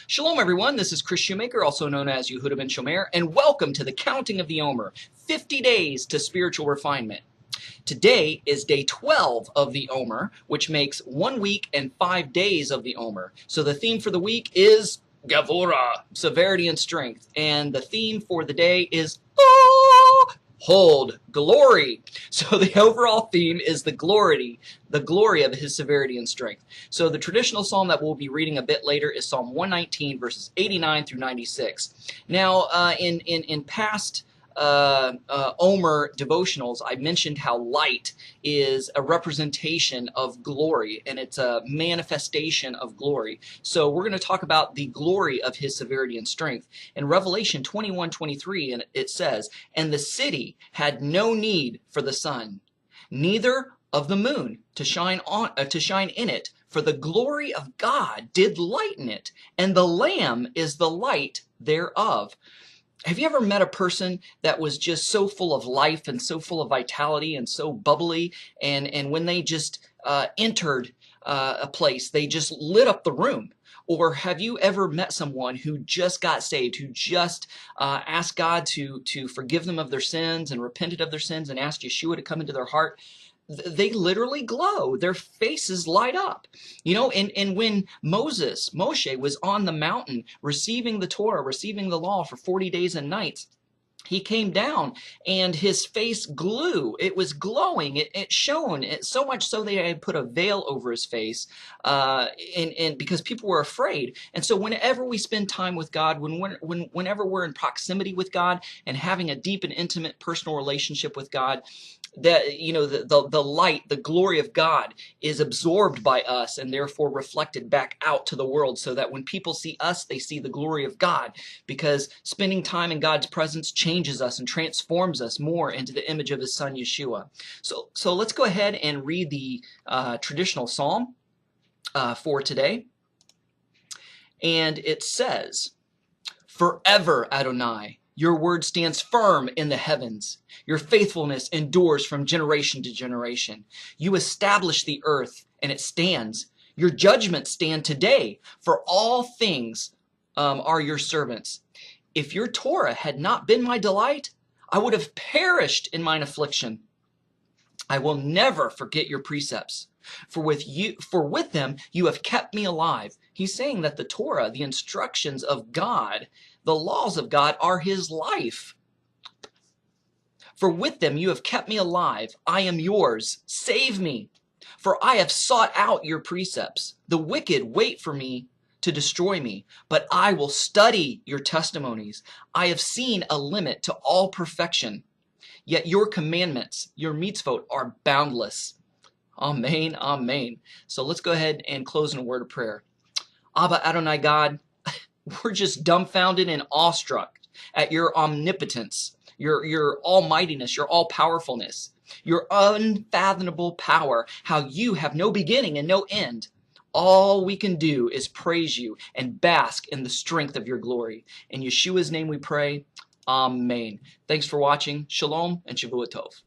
Shalom everyone, this is Chris Shoemaker, also known as Yehuda ben Shomer, and welcome to the Counting of the Omer, 50 days to spiritual refinement. Today is day 12 of the Omer, which makes 1 week and 5 days of the Omer. So the theme for the week is Gevurah, severity and strength, and the theme for the day is hold, glory. So the overall theme is the glory of his severity and strength. So the traditional psalm that we'll be reading a bit later is Psalm 119, verses 89 through 96. Now, in past Omer devotionals, I mentioned how light is a representation of glory, and it's a manifestation of glory. So we're going to talk about the glory of his severity and strength. In Revelation 21:23, and it says, "And the city had no need for the sun, neither of the moon to shine in it, for the glory of God did lighten it, and the Lamb is the light thereof." Have you ever met a person that was just so full of life and so full of vitality and so bubbly, and when they just entered a place, they just lit up the room? Or have you ever met someone who just got saved, who just asked God to forgive them of their sins and repented of their sins and asked Yeshua to come into their heart? They literally glow. Their faces light up. You know, and when Moshe was on the mountain receiving the Torah, receiving the law for 40 days and nights, he came down and his face glowed. It was glowing. It shone. So much so they had put a veil over his face, and because people were afraid. And so whenever we spend time with God, whenever we're in proximity with God and having a deep and intimate personal relationship with God, that, you know, the light, the glory of God is absorbed by us and therefore reflected back out to the world, so that when people see us, they see the glory of God, because spending time in God's presence changes us and transforms us more into the image of his son Yeshua. So let's go ahead and read the traditional psalm for today. And it says, "Forever, Adonai, your word stands firm in the heavens. Your faithfulness endures from generation to generation. You establish the earth, and it stands. Your judgments stand today, for all things are your servants. If your Torah had not been my delight, I would have perished in mine affliction. I will never forget your precepts, for with them you have kept me alive." He's saying that the Torah, the instructions of God, the laws of God, are his life. "For with them you have kept me alive. I am yours. Save me. For I have sought out your precepts. The wicked wait for me to destroy me, but I will study your testimonies. I have seen a limit to all perfection. Yet your commandments, your mitzvot, are boundless." Amen, amen. So let's go ahead and close in a word of prayer. Abba Adonai God, we're just dumbfounded and awestruck at your omnipotence, your almightiness, your all-powerfulness, your unfathomable power, how you have no beginning and no end. All we can do is praise you and bask in the strength of your glory. In Yeshua's name we pray, amen. Thanks for watching. Shalom and Shavua Tov.